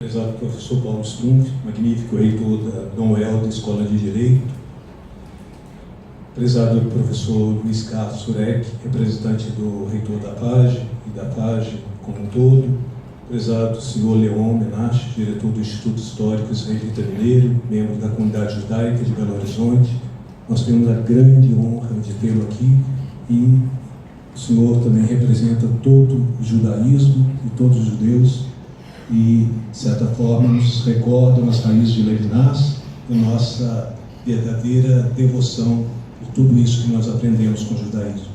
Prezado professor Paulo Strumpf, magnífico reitor da Dom Helder Escola de Direito, prezado professor Luiz Carlos Surek, representante do reitor da PAGE e da PAGE como um todo, prezado senhor Leon Menache, diretor do Instituto Histórico Israelita Mineiro, membro da comunidade judaica de Belo Horizonte. Nós temos a grande honra de tê-lo aqui e o senhor também representa todo o judaísmo e todos os judeus e, de certa forma, nos recordam as raízes de Levinas e nossa verdadeira devoção por tudo isso que nós aprendemos com o judaísmo.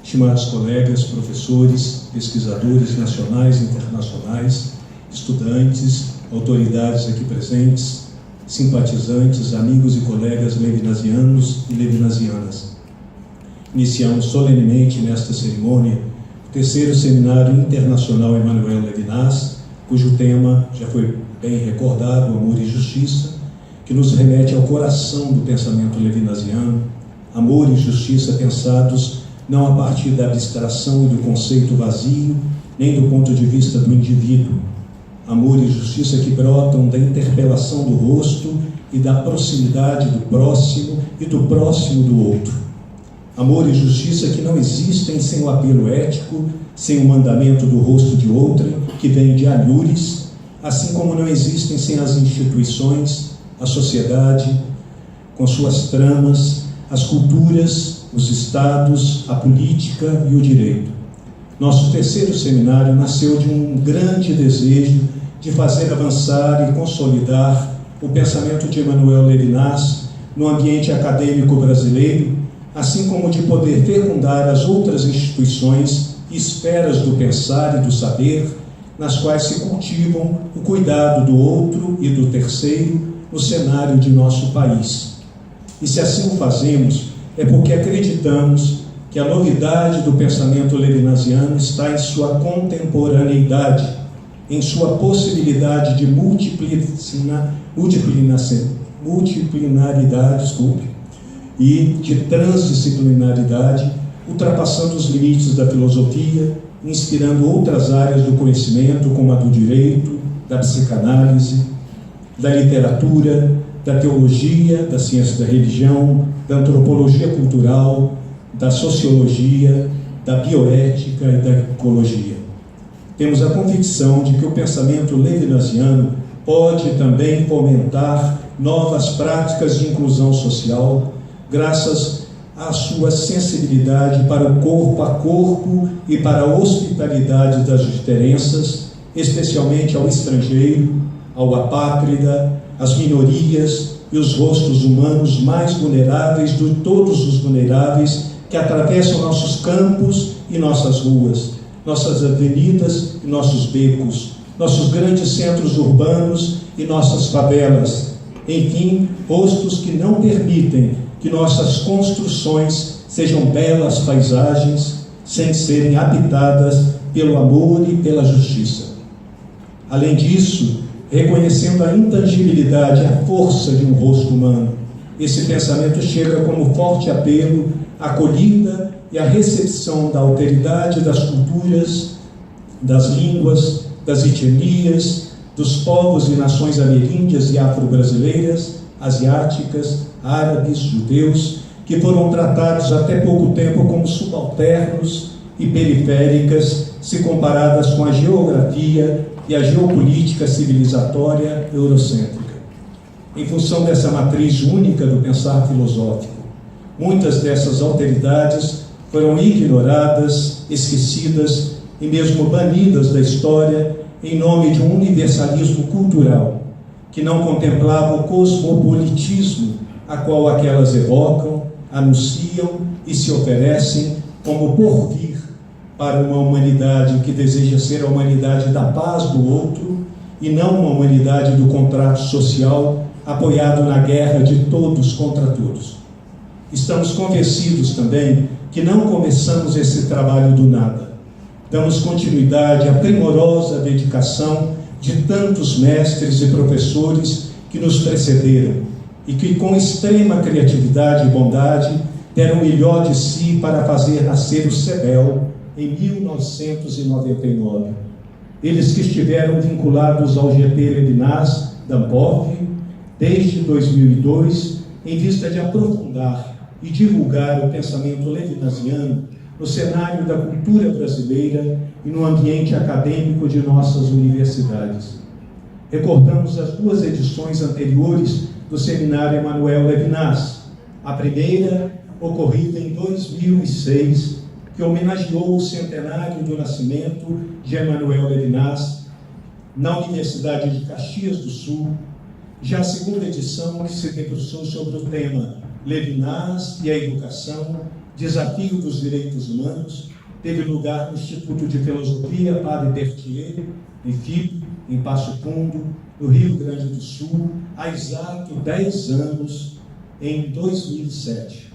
Estimados colegas, professores, pesquisadores nacionais e internacionais, estudantes, autoridades aqui presentes, simpatizantes, amigos e colegas levinasianos e levinasianas. Iniciamos solenemente nesta cerimônia o 3º Seminário Internacional Emanuel Levinas, cujo tema já foi bem recordado, Amor e Justiça, que nos remete ao coração do pensamento levinasiano, amor e justiça pensados não a partir da abstração e do conceito vazio, nem do ponto de vista do indivíduo. Amor e justiça que brotam da interpelação do rosto e da proximidade do próximo e do próximo do outro. Amor e justiça que não existem sem o apelo ético, sem o mandamento do rosto de outrem, que vem de alhures, assim como não existem sem as instituições, a sociedade, com suas tramas, as culturas, os estados, a política e o direito. Nosso 3º seminário nasceu de um grande desejo de fazer avançar e consolidar o pensamento de Emanuel Levinas no ambiente acadêmico brasileiro, assim como de poder fecundar as outras instituições e esferas do pensar e do saber, nas quais se cultivam o cuidado do outro e do terceiro no cenário de nosso país. E se assim o fazemos, é porque acreditamos que a novidade do pensamento levinasiano está em sua contemporaneidade, em sua possibilidade de multiplinaridade, e de transdisciplinaridade, ultrapassando os limites da filosofia, inspirando outras áreas do conhecimento, como a do direito, da psicanálise, da literatura, da teologia, da ciência da religião, da antropologia cultural, da sociologia, da bioética e da ecologia. Temos a convicção de que o pensamento levinasiano pode também fomentar novas práticas de inclusão social, graças à sua sensibilidade para o corpo a corpo e para a hospitalidade das diferenças, especialmente ao estrangeiro, ao apátrida, às minorias e os rostos humanos mais vulneráveis de todos os vulneráveis que atravessam nossos campos e nossas ruas, nossas avenidas e nossos becos, nossos grandes centros urbanos e nossas favelas, enfim, rostos que não permitem que nossas construções sejam belas paisagens sem serem habitadas pelo amor e pela justiça. Além disso, reconhecendo a intangibilidade e a força de um rosto humano, esse pensamento chega como forte apelo à acolhida e à recepção da alteridade das culturas, das línguas, das etnias, dos povos e nações ameríndias e afro-brasileiras, asiáticas, árabes, judeus, que foram tratados até pouco tempo como subalternos e periféricas, se comparadas com a geografia e a geopolítica civilizatória eurocêntrica. Em função dessa matriz única do pensar filosófico, muitas dessas alteridades foram ignoradas, esquecidas e mesmo banidas da história em nome de um universalismo cultural que não contemplava o cosmopolitismo a qual aquelas evocam, anunciam e se oferecem como porvir para uma humanidade que deseja ser a humanidade da paz do outro e não uma humanidade do contrato social apoiado na guerra de todos contra todos. Estamos convencidos também que não começamos esse trabalho do nada. Damos continuidade à primorosa dedicação de tantos mestres e professores que nos precederam e que, com extrema criatividade e bondade, deram o melhor de si para fazer nascer o CEBEL em 1999. eles que estiveram vinculados ao GT Levinas da Ampof desde 2002, em vista de aprofundar e divulgar o pensamento levinasiano no cenário da cultura brasileira e no ambiente acadêmico de nossas universidades. Recordamos as 2 edições anteriores do Seminário Emanuel Levinas, a primeira ocorrida em 2006, que homenageou o centenário do nascimento de Emanuel Levinas na Universidade de Caxias do Sul. Já a segunda edição, que se debruçou sobre o tema Levinas e a Educação, Desafio dos Direitos Humanos, teve lugar no Instituto de Filosofia Padre Berthier, em FIP, em Passo Fundo, no Rio Grande do Sul, há exato 10 anos, em 2007.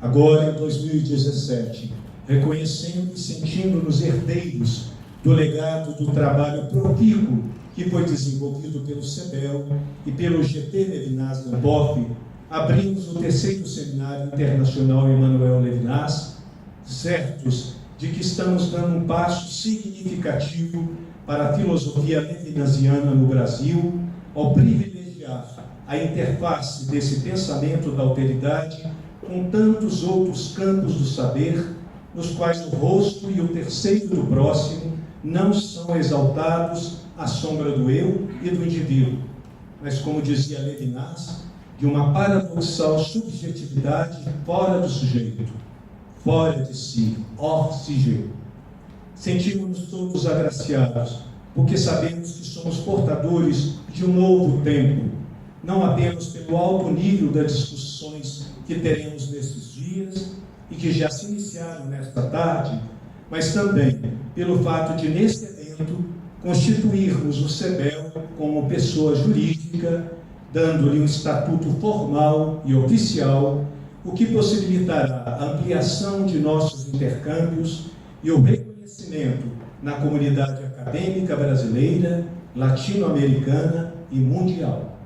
Agora, em 2017, reconhecendo e sentindo-nos herdeiros do legado do trabalho profícuo que foi desenvolvido pelo CEBEL e pelo GT Levinas da Ampof, abrimos o 3º Seminário Internacional Emanuel Levinas, certos de que estamos dando um passo significativo para a filosofia levinasiana no Brasil, ao privilegiar a interface desse pensamento da alteridade com tantos outros campos do saber, nos quais o rosto e o terceiro do próximo não são exaltados à sombra do eu e do indivíduo, mas, como dizia Levinas, de uma paradoxal subjetividade fora do sujeito, fora de si, hors sujet. Sentimos-nos todos agraciados, porque sabemos que somos portadores de um novo tempo, não apenas pelo alto nível das discussões que teremos nesses dias e que já se iniciaram nesta tarde, mas também pelo fato de, neste evento, constituirmos o CEBEL como pessoa jurídica, dando-lhe um estatuto formal e oficial, o que possibilitará a ampliação de nossos intercâmbios e o reconhecimento na comunidade acadêmica brasileira, latino-americana e mundial.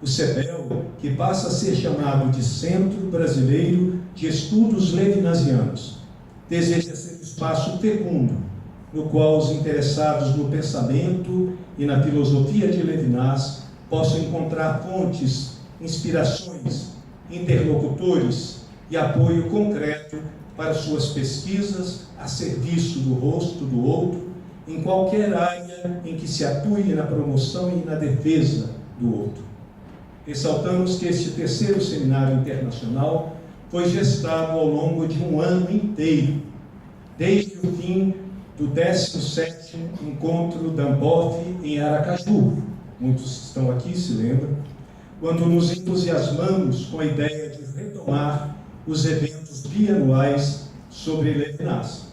O CEBEL, que passa a ser chamado de Centro Brasileiro de Estudos Levinasianos, deseja ser um espaço fecundo, no qual os interessados no pensamento e na filosofia de Levinas possam encontrar fontes, inspirações, interlocutores e apoio concreto para suas pesquisas a serviço do rosto do outro, em qualquer área em que se atue na promoção e na defesa do outro. Ressaltamos que este 3º Seminário Internacional foi gestado ao longo de um ano inteiro, desde o fim do 17º Encontro da Ampof em Aracaju. Muitos estão aqui, se lembram, quando nos entusiasmamos com a ideia de retomar os eventos bianuais sobre Levinas.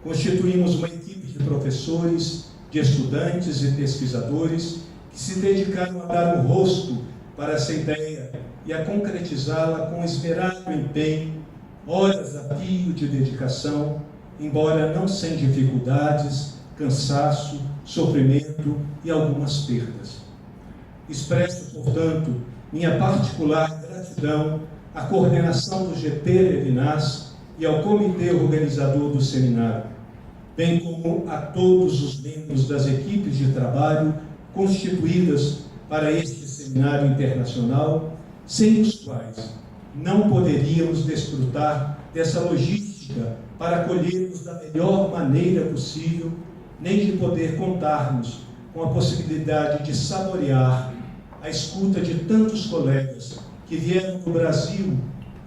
Constituímos uma equipe de professores, de estudantes e pesquisadores que se dedicaram a dar um rosto para essa ideia e a concretizá-la com esmerado empenho, horas a fio de dedicação, embora não sem dificuldades, cansaço, sofrimento e algumas perdas. Expresso, portanto, minha particular gratidão à coordenação do GT Levinas e ao comitê organizador do seminário, bem como a todos os membros das equipes de trabalho constituídas para este seminário internacional, sem os quais não poderíamos desfrutar dessa logística para acolhermos da melhor maneira possível, nem de poder contarmos com a possibilidade de saborear a escuta de tantos colegas que vieram do Brasil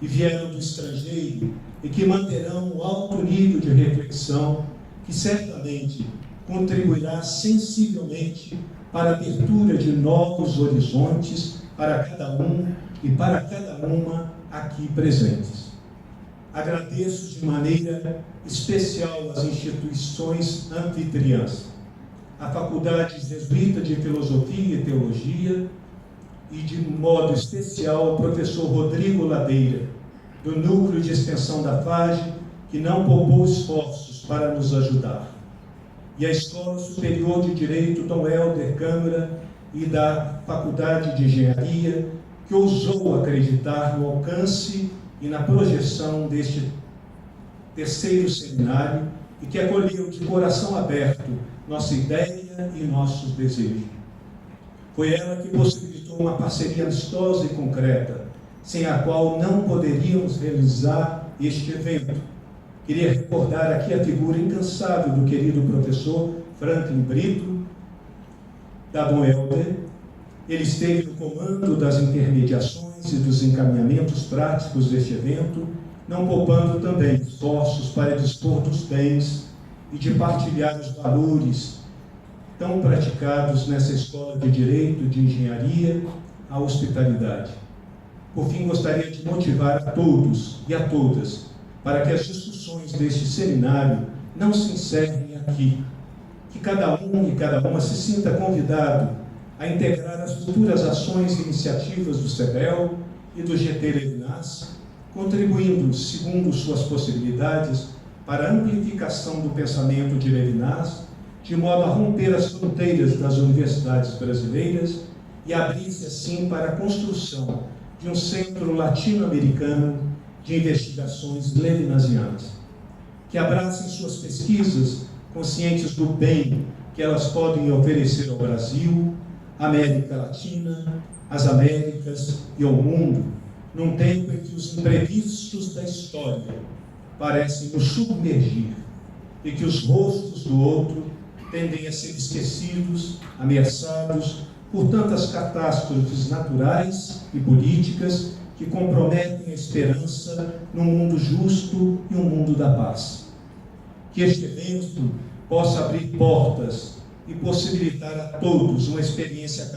e vieram do estrangeiro e que manterão um alto nível de reflexão que certamente contribuirá sensivelmente para a abertura de novos horizontes para cada um e para cada uma aqui presentes. Agradeço de maneira especial às instituições anfitriãs, a Faculdade Jesuíta de Filosofia e Teologia e, de modo especial, ao professor Rodrigo Ladeira, do Núcleo de Extensão da FAGE, que não poupou esforços para nos ajudar, e a Escola Superior de Direito Dom Helder Câmara e da Faculdade de Engenharia, que ousou acreditar no alcance e na projeção deste 3º seminário e que acolheu de coração aberto nossa ideia e nossos desejos. Foi ela que possibilitou uma parceria amistosa e concreta, sem a qual não poderíamos realizar este evento. Queria recordar aqui a figura incansável do querido professor Franklin Brito, da Dom Helder. Ele esteve no comando das intermediações e dos encaminhamentos práticos deste evento, não poupando também esforços para dispor dos bens e de partilhar os valores tão praticados nessa escola de Direito, de Engenharia, a hospitalidade. Por fim, gostaria de motivar a todos e a todas para que as discussões deste seminário não se encerrem aqui, que cada um e cada uma se sinta convidado a integrar as futuras ações e iniciativas do CEBEL e do GT Levinas, contribuindo, segundo suas possibilidades, para a amplificação do pensamento de Levinas, de modo a romper as fronteiras das universidades brasileiras e abrir-se assim para a construção de um centro latino-americano de investigações levinasianas, que abracem suas pesquisas conscientes do bem que elas podem oferecer ao Brasil, à América Latina, às Américas e ao mundo, num tempo em que os imprevistos da história parecem nos submergir e que os rostos do outro tendem a ser esquecidos, ameaçados por tantas catástrofes naturais e políticas que comprometem a esperança num mundo justo e um mundo da paz. Que este evento possa abrir portas e possibilitar a todos uma experiência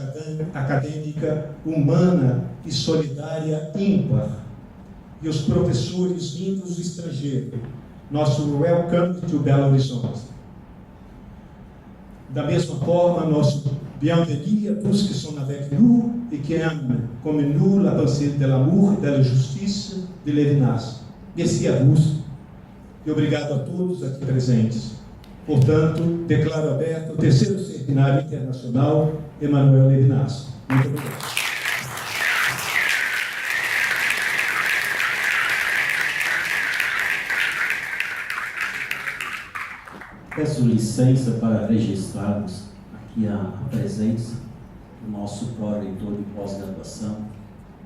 acadêmica humana e solidária ímpar. E os professores vindos do estrangeiro, nosso welcome to Belo Horizonte. Da mesma forma, nosso bienvenue à tous qui sont avec nous et qui aiment comme nous la pensée de l'amour et de la justice de Levinas. Merci à vous e obrigado a todos aqui presentes. Portanto, declaro aberto o terceiro Seminário Internacional Emmanuel Levinas. Muito obrigado. Peço licença para registrarmos aqui a presença do nosso pró-reitor de pós-graduação,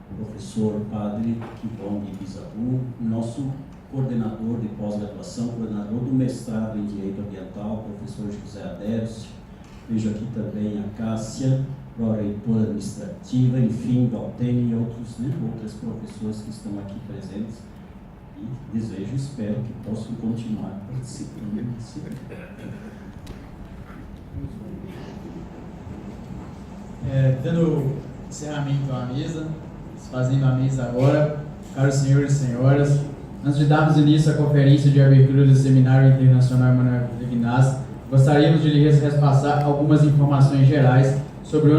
o professor Padre Kibon de Bisabu, nosso coordenador de pós-graduação, coordenador do mestrado em Direito Ambiental, professor José Adércio. Vejo aqui também a Cássia, pró-reitora administrativa, enfim, Daltene e outras professores que estão aqui presentes. E desejo e espero que possam continuar participando. Dando encerramento à mesa, desfazendo a mesa agora, caros senhores e senhoras, antes de darmos início à conferência de abertura do Seminário Internacional Emmanuel Levinas, gostaríamos de lhes repassar algumas informações gerais sobre o